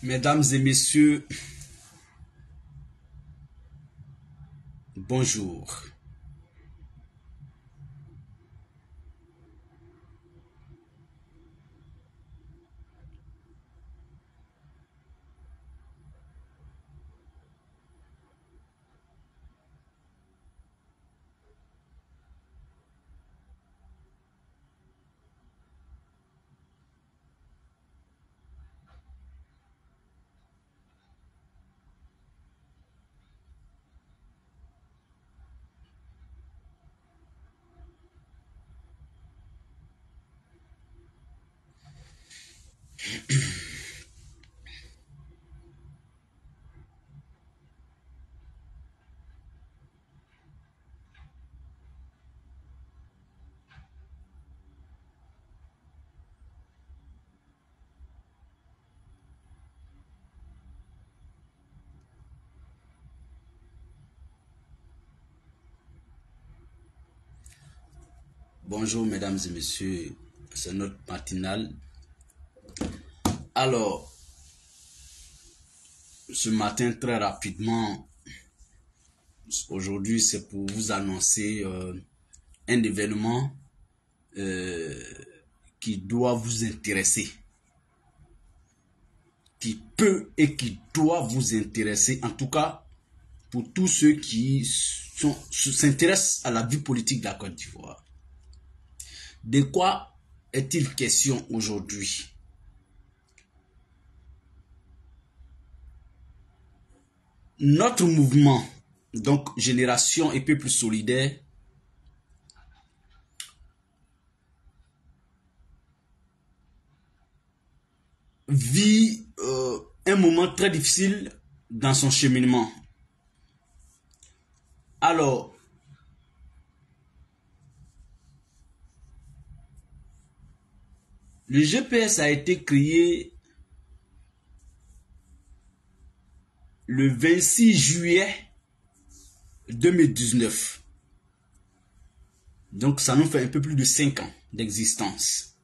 Mesdames et messieurs, bonjour. Bonjour mesdames et messieurs, c'est notre matinale. Alors, ce matin très rapidement, aujourd'hui c'est pour vous annoncer un événement qui doit vous intéresser, qui peut et qui doit vous intéresser, en tout cas pour tous ceux qui s'intéressent à la vie politique de la Côte d'Ivoire. De quoi est-il question aujourd'hui? Notre mouvement, donc Génération et Peuple Solidaire, vit un moment très difficile dans son cheminement. Alors, le GPS a été créé le 26 juillet 2019. Donc, ça nous fait un peu plus de 5 ans d'existence.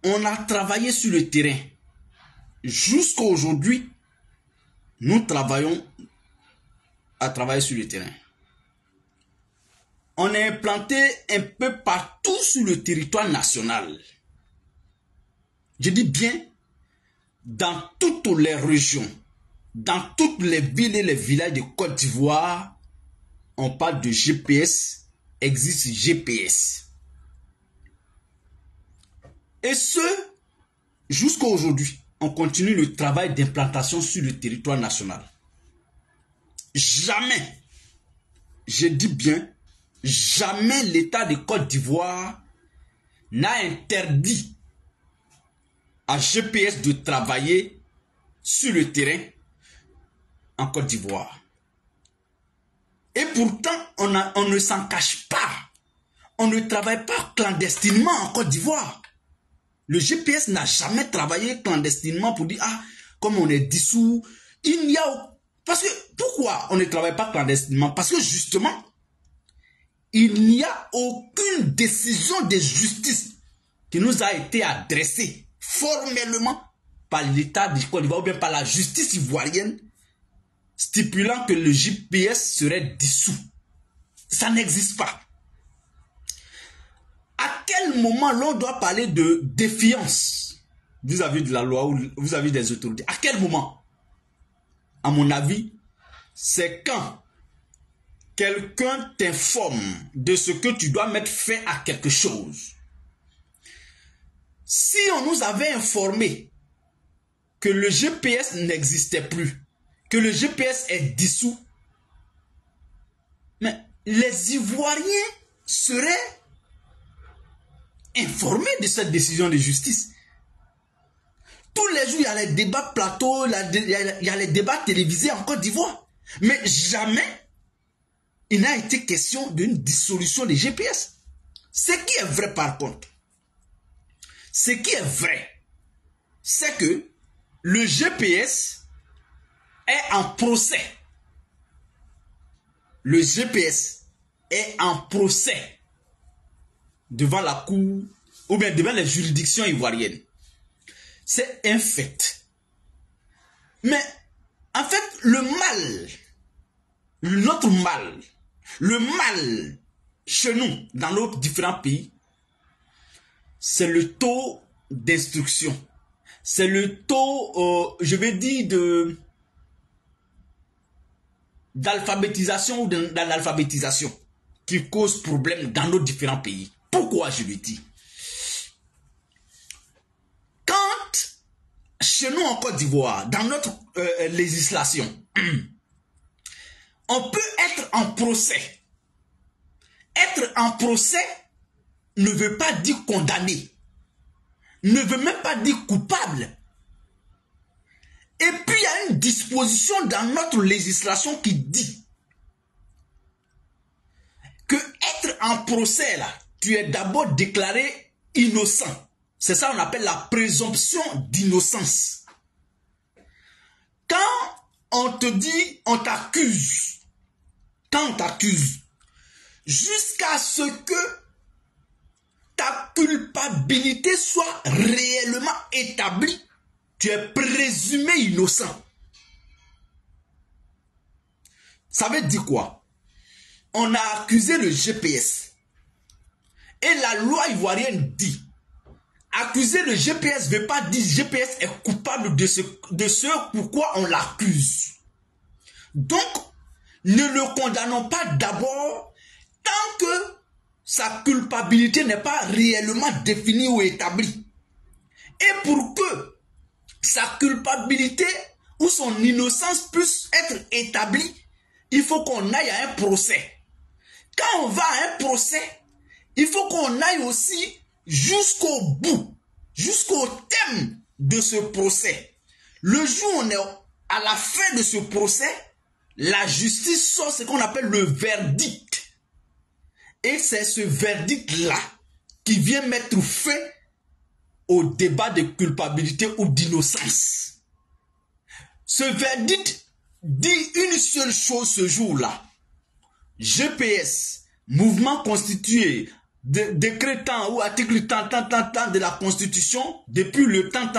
On a travaillé sur le terrain. Jusqu'à aujourd'hui, nous travaillons à travailler sur le terrain. On est implanté un peu partout sur le territoire national. Je dis bien, dans toutes les régions, dans toutes les villes et les villages de Côte d'Ivoire, on parle de GPS, existe GPS. Et ce, jusqu'à aujourd'hui, on continue le travail d'implantation sur le territoire national. Jamais, je dis bien, jamais l'État de Côte d'Ivoire n'a interdit à GPS de travailler sur le terrain en Côte d'Ivoire. Et pourtant, on ne s'en cache pas. On ne travaille pas clandestinement en Côte d'Ivoire. Le GPS n'a jamais travaillé clandestinement pour dire, ah, comme on est dissous, il n'y a... Parce que, pourquoi on ne travaille pas clandestinement? Parce que justement, il n'y a aucune décision de justice qui nous a été adressée formellement par l'État de Côte d'Ivoire ou bien par la justice ivoirienne stipulant que le GPS serait dissous. Ça n'existe pas. À quel moment l'on doit parler de défiance vis-à-vis de la loi ou vis-à-vis des autorités? À quel moment? À mon avis, c'est quand quelqu'un t'informe de ce que tu dois mettre fin à quelque chose. Si on nous avait informé que le GPS n'existait plus, que le GPS est dissous, mais les Ivoiriens seraient informés de cette décision de justice. Tous les jours, il y a les débats plateaux, il y a les débats télévisés en Côte d'Ivoire. Mais jamais il n'a été question d'une dissolution des GPS. Ce qui est vrai par contre, ce qui est vrai, c'est que le GPS est en procès. Le GPS est en procès. devant la cour ou bien devant les juridictions ivoiriennes. C'est un fait. Mais en fait, notre mal, le mal chez nous, dans nos différents pays, c'est le taux d'instruction. C'est le taux, je vais dire, d'alphabétisation ou d'analphabétisation qui cause problème dans nos différents pays. Pourquoi je le dis? Quand, chez nous en Côte d'Ivoire, dans notre législation, on peut être en procès. Être en procès ne veut pas dire condamné, ne veut même pas dire coupable. Et puis il y a une disposition dans notre législation qui dit que être en procès là, tu es d'abord déclaré innocent. C'est ça qu'on appelle la présomption d'innocence. Quand on te dit, on t'accuse, quand on t'accuse, jusqu'à ce que ta culpabilité soit réellement établie, tu es présumé innocent. Ça veut dire quoi? On a accusé le GPS. Et la loi ivoirienne dit, accuser le GPS ne veut pas dire que le GPS est coupable de ce pourquoi on l'accuse. Donc, ne le condamnons pas d'abord tant que sa culpabilité n'est pas réellement définie ou établie. Et pour que sa culpabilité ou son innocence puisse être établie, il faut qu'on aille à un procès. Quand on va à un procès, il faut qu'on aille aussi jusqu'au bout, jusqu'au thème de ce procès. Le jour où on est à la fin de ce procès, la justice sort ce qu'on appelle le verdict. Et c'est ce verdict-là qui vient mettre fin au débat de culpabilité ou d'innocence. Ce verdict dit une seule chose ce jour-là. GPS, mouvement constitué, décret tant ou article tant de la Constitution, depuis le temps,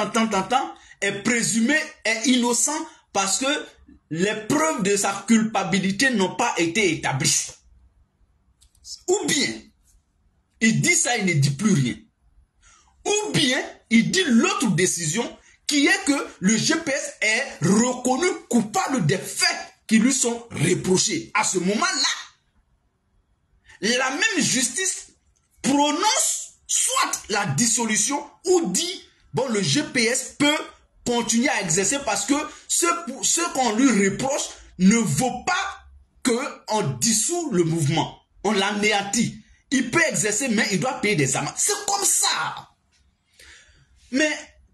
est présumé, est innocent parce que les preuves de sa culpabilité n'ont pas été établies. Ou bien, il dit ça, il ne dit plus rien. Ou bien, il dit l'autre décision qui est que le GPS est reconnu coupable des faits qui lui sont reprochés. À ce moment-là, la même justice prononce soit la dissolution ou dit, bon, le GPS peut continuer à exercer parce que ce qu'on lui reproche ne vaut pas qu'on dissout le mouvement. On l'anéantit. Il peut exercer, mais il doit payer des amendes. C'est comme ça. Mais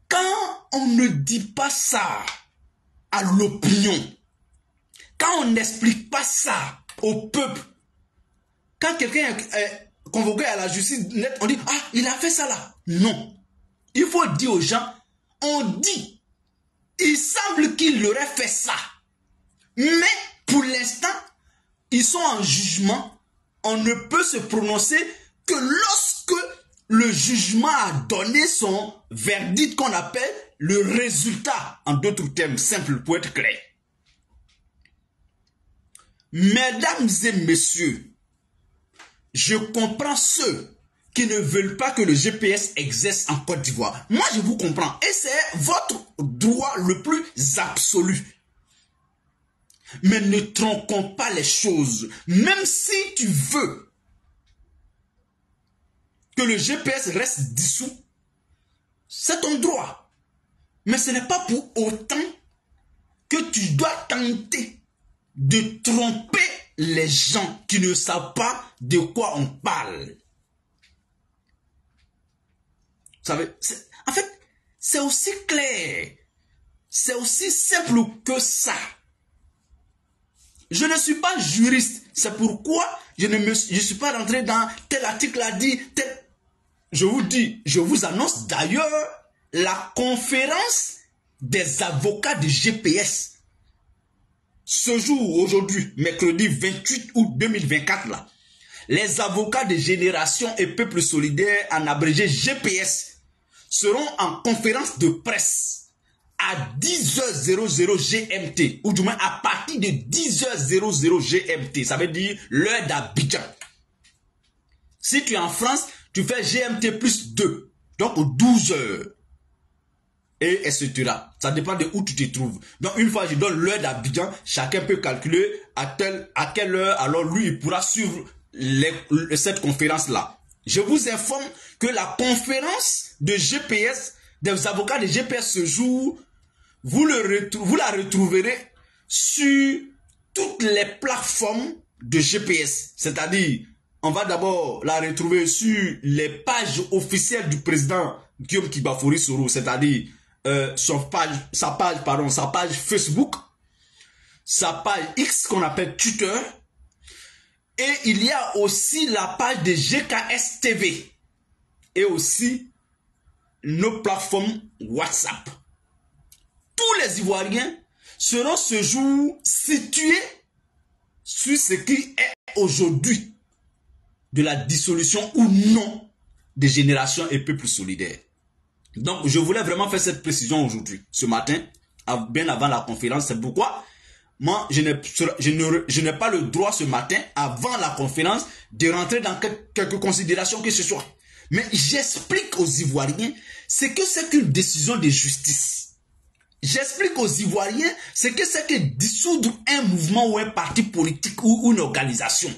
quand on ne dit pas ça à l'opinion, quand on n'explique pas ça au peuple, quand quelqu'un est convoqué à la justice, on dit, ah, il a fait ça là. Non. Il faut dire aux gens, on dit, il semble qu'il aurait fait ça. Mais pour l'instant, ils sont en jugement. On ne peut se prononcer que lorsque le jugement a donné son verdict qu'on appelle le résultat, en d'autres termes simples pour être clair. Mesdames et messieurs, je comprends ceux qui ne veulent pas que le GPS exerce en Côte d'Ivoire. Moi, je vous comprends. Et c'est votre droit le plus absolu. Mais ne tronquons pas les choses. Même si tu veux que le GPS reste dissous, c'est ton droit. Mais ce n'est pas pour autant que tu dois tenter de tromper les gens qui ne savent pas de quoi on parle. Vous savez, en fait, c'est aussi clair, c'est aussi simple que ça. Je ne suis pas juriste, c'est pourquoi je ne suis pas rentré dans tel article a dit, tel... Je vous dis, je vous annonce d'ailleurs la conférence des avocats de GPS. Ce jour, aujourd'hui, mercredi 28 août 2024, là, Les avocats de Génération et Peuple Solidaire, en abrégé GPS, seront en conférence de presse à 10h00 GMT, ou du moins à partir de 10h00 GMT, ça veut dire l'heure d'Abidjan. Si tu es en France, tu fais GMT plus 2, donc 12h. Et etc. Ça dépend de où tu te trouves. Donc une fois je donne l'heure d'Abidjan, chacun peut calculer à quelle heure, alors lui il pourra suivre cette conférence-là. Je vous informe que la conférence de GPS, des avocats de GPS ce jour, vous la retrouverez sur toutes les plateformes de GPS. C'est-à-dire, on va d'abord la retrouver sur les pages officielles du président Guillaume Kibafori Soro, c'est-à-dire sa page Facebook, sa page X qu'on appelle Twitter, et il y a aussi la page de GKS TV et aussi nos plateformes WhatsApp. Tous les Ivoiriens seront ce jour situés sur ce qui est aujourd'hui de la dissolution ou non des Générations et Peuples Solidaires. Donc, je voulais vraiment faire cette précision aujourd'hui, ce matin, bien avant la conférence. C'est pourquoi moi, je n'ai pas le droit ce matin, avant la conférence, de rentrer dans quelques considérations que ce soit. Mais j'explique aux Ivoiriens ce que c'est qu'une décision de justice. J'explique aux Ivoiriens ce que c'est que dissoudre un mouvement ou un parti politique ou une organisation.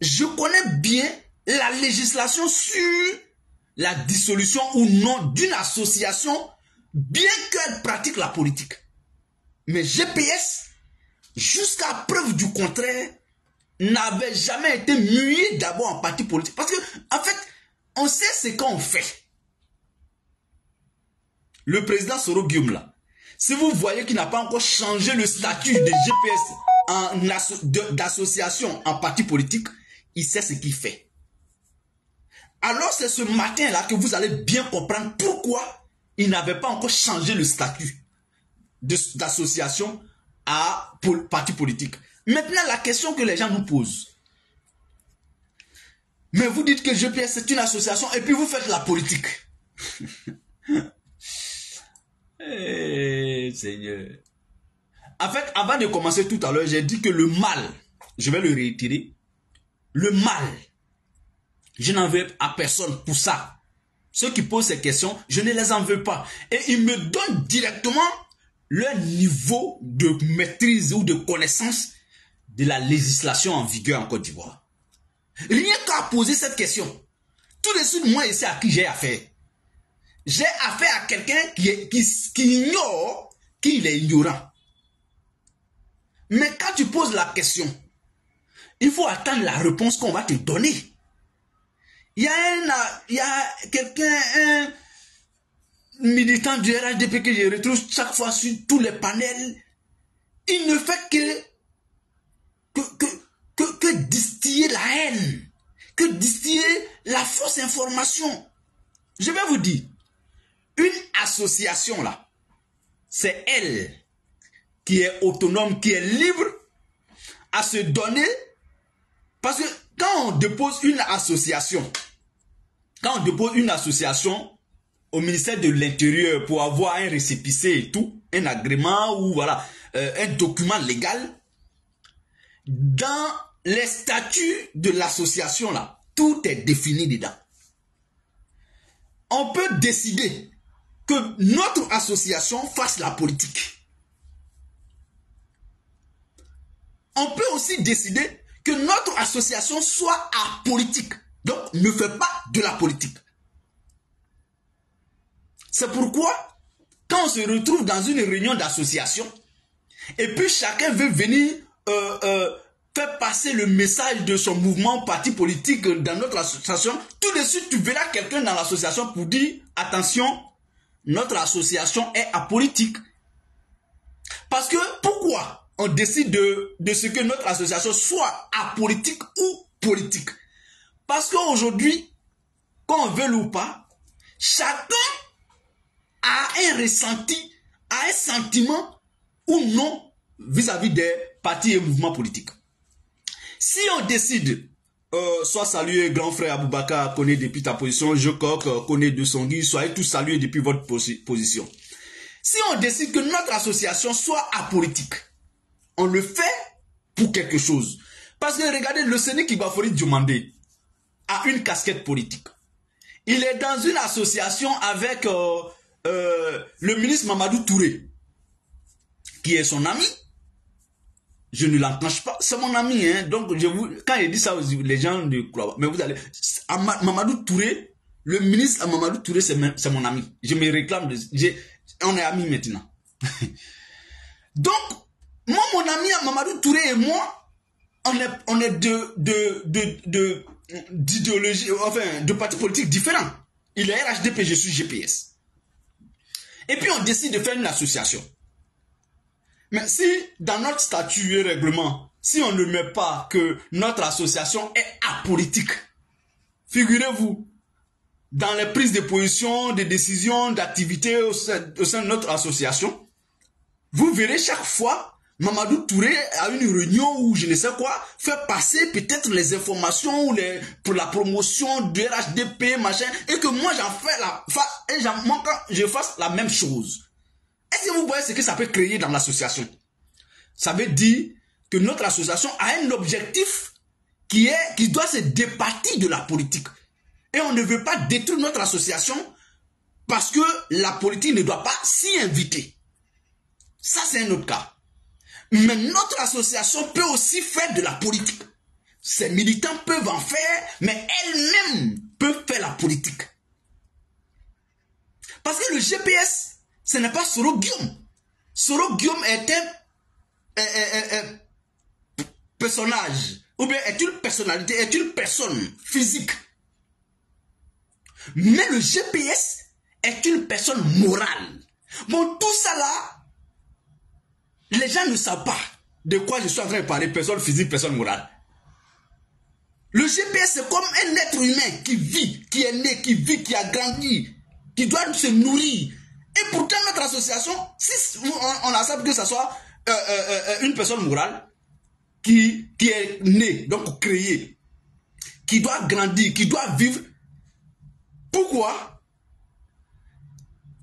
Je connais bien la législation sur la dissolution ou non d'une association, bien qu'elle pratique la politique. Mais GPS, jusqu'à preuve du contraire, n'avait jamais été mué d'abord en parti politique. Parce que, en fait, on sait ce qu'on fait. Le président Soro Guillaume, là, si vous voyez qu'il n'a pas encore changé le statut de GPS d'association en parti politique, il sait ce qu'il fait. Alors c'est ce matin-là que vous allez bien comprendre pourquoi il n'avait pas encore changé le statut d'association à parti politique. Maintenant, la question que les gens nous posent. Mais vous dites que GPS c'est une association et puis vous faites la politique. Hey, Seigneur. En fait, avant de commencer tout à l'heure, j'ai dit que le mal, je vais le réitérer, le mal, je n'en veux à personne pour ça. Ceux qui posent ces questions, je ne les en veux pas. Et ils me donnent directement leur niveau de maîtrise ou de connaissance de la législation en vigueur en Côte d'Ivoire. Rien qu'à poser cette question, tout de suite, moi, je sais à qui j'ai affaire. J'ai affaire à quelqu'un qui ignore qu'il est ignorant. Mais quand tu poses la question, il faut attendre la réponse qu'on va te donner. Il y a quelqu'un, un militant du RHDP que je retrouve chaque fois sur tous les panels. Il ne fait que distiller la haine, que distiller la fausse information. Je vais vous dire, une association là, c'est elle qui est autonome, qui est libre à se donner. Parce que quand on dépose une association, au ministère de l'Intérieur pour avoir un récépissé et tout, un agrément ou voilà, un document légal, dans les statuts de l'association là, tout est défini dedans. On peut décider que notre association fasse la politique. On peut aussi décider que notre association soit apolitique. Donc, ne fait pas de la politique. C'est pourquoi, quand on se retrouve dans une réunion d'association, et puis chacun veut venir faire passer le message de son mouvement parti politique dans notre association, tout de suite, tu verras quelqu'un dans l'association pour dire, attention, notre association est apolitique. Parce que, pourquoi on décide de ce que notre association soit apolitique ou politique? Parce qu'aujourd'hui, qu'on veuille ou pas, chacun a un ressenti, a un sentiment ou non vis-à-vis des partis et mouvements politiques. Si on décide Sois salué, grand frère Aboubakar, connaît depuis ta position, je coque, connaît de son guide, soyez tous salués depuis votre position. Si on décide que notre association soit apolitique, on le fait pour quelque chose. Parce que regardez, le Sénégal Ibafori Diomandé a une casquette politique. Il est dans une association avec le ministre Mamadou Touré, qui est son ami. Je ne l'enclenche pas, c'est mon ami, hein. Donc quand il dit ça, les gens ne croient pas. Mais vous allez, Mamadou Touré, le ministre Mamadou Touré, c'est mon ami. Je me réclame, on est amis maintenant. Donc, moi, mon ami Mamadou Touré et moi, on est d'idéologie, enfin, de partis politiques différents. Il est RHDP, je suis GPS. Et puis on décide de faire une association. Mais si, dans notre statut et règlement, si on ne met pas que notre association est apolitique, figurez-vous, dans les prises de position, de décisions, d'activités au sein de notre association, vous verrez chaque fois, Mamadou Touré a une réunion où je ne sais quoi, fait passer peut-être les informations pour la promotion de RHDP, machin, et que moi je fasse la même chose. Est-ce que vous voyez ce que ça peut créer dans l'association? Ça veut dire que notre association a un objectif qui doit se départir de la politique. Et on ne veut pas détruire notre association parce que la politique ne doit pas s'y inviter. Ça, c'est un autre cas. Mais notre association peut aussi faire de la politique. Ces militants peuvent en faire, mais elles-mêmes peuvent faire la politique. Parce que le GPS, ce n'est pas Soro Guillaume. Soro Guillaume est un personnage, ou bien est une personnalité, est une personne physique. Mais le GPS est une personne morale. Bon, tout ça là, les gens ne savent pas de quoi je suis en train de parler, personne physique, personne morale. Le GPS, c'est comme un être humain qui vit, qui est né, qui vit, qui a grandi, qui doit se nourrir. Et pourtant, notre association, si on accepte que ce soit une personne morale qui est née, donc créée, qui doit grandir, qui doit vivre. Pourquoi?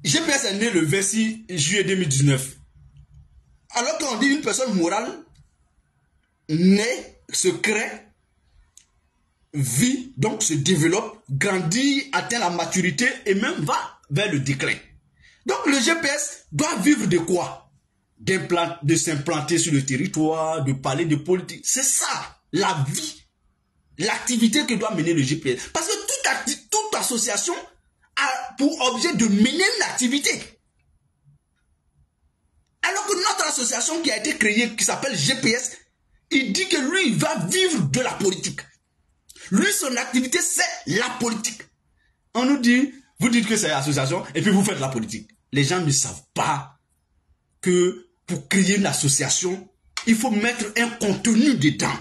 GPS est né le 26 juillet 2019. Alors qu'on dit une personne morale naît, se crée, vit, donc se développe, grandit, atteint la maturité et même va vers le déclin. Donc le GPS doit vivre de quoi? De s'implanter sur le territoire, de parler de politique. C'est ça, la vie, l'activité que doit mener le GPS. Parce que toute association a pour objet de mener une activité. Alors que notre association qui a été créée, qui s'appelle GPS, il dit que lui, il va vivre de la politique. Lui, son activité, c'est la politique. On nous dit, vous dites que c'est l'association, et puis vous faites la politique. Les gens ne savent pas que pour créer une association, il faut mettre un contenu dedans.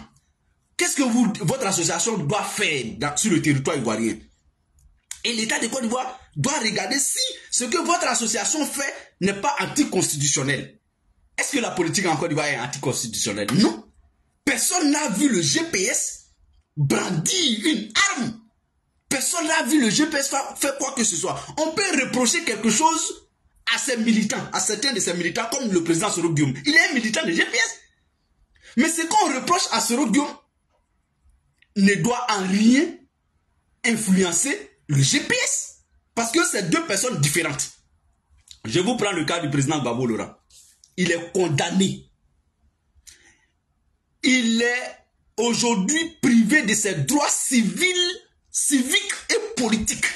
Qu'est-ce que votre association doit faire sur le territoire ivoirien? Et l'État de Côte d'Ivoire doit regarder si ce que votre association fait n'est pas anticonstitutionnel. Est-ce que la politique en Côte d'Ivoire est anticonstitutionnelle? Non. Personne n'a vu le GPS brandir une arme. Personne n'a vu le GPS faire quoi que ce soit. On peut reprocher quelque chose à ses militants, à certains de ses militants, comme le président Soro Guillaume. Il est un militant de GPS. Mais ce qu'on reproche à Soro Guillaume ne doit en rien influencer le GPS. Parce que c'est deux personnes différentes. Je vous prends le cas du président Gbagbo Laurent. Il est condamné. Il est aujourd'hui privé de ses droits civils, civiques et politiques.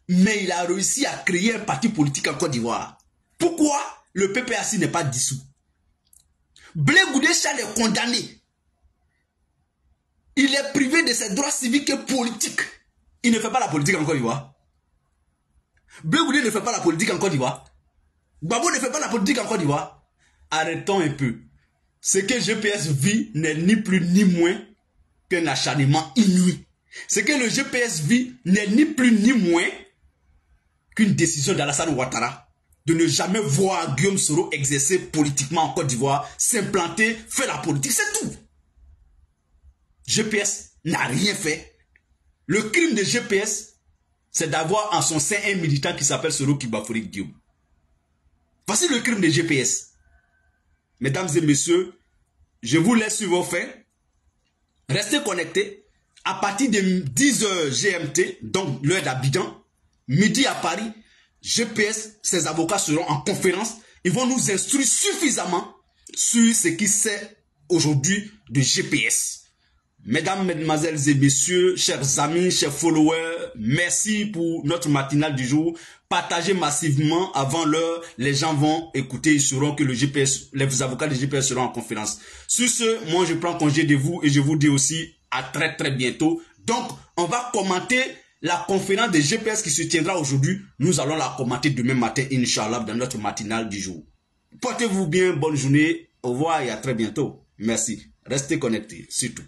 Mais il a réussi à créer un parti politique en Côte d'Ivoire. Pourquoi le PPAC n'est pas dissous? Blé Goudé Chal est condamné. Il est privé de ses droits civiques et politiques. Il ne fait pas la politique en Côte d'Ivoire. Blé Goudé ne fait pas la politique en Côte d'Ivoire. Gbagbo ne fait pas la politique en Côte d'Ivoire. Arrêtons un peu. Ce que GPS vit n'est ni plus ni moins qu'un acharnement inouï. Ce que le GPS vit n'est ni plus ni moins qu'une décision d'Alassane Ouattara de ne jamais voir Guillaume Soro exercer politiquement en Côte d'Ivoire, s'implanter, faire la politique, c'est tout. GPS n'a rien fait. Le crime de GPS, c'est d'avoir en son sein un militant qui s'appelle Soro Kibafourik Diom. Voici le crime de GPS. Mesdames et messieurs, je vous laisse sur vos faits. Restez connectés. À partir de 10h GMT, donc l'heure d'Abidjan, midi à Paris, GPS, ses avocats seront en conférence. Ils vont nous instruire suffisamment sur ce qui c'est aujourd'hui de GPS. Mesdames, mesdemoiselles et messieurs, chers amis, chers followers, merci pour notre matinale du jour. Partagez massivement avant l'heure. Les gens vont écouter, ils sauront que le GPS, les avocats de GPS seront en conférence. Sur ce, moi je prends congé de vous et je vous dis aussi à très très bientôt. Donc, on va commenter la conférence de GPS qui se tiendra aujourd'hui. Nous allons la commenter demain matin, Inch'Allah, dans notre matinale du jour. Portez-vous bien, bonne journée, au revoir et à très bientôt. Merci. Restez connectés, surtout.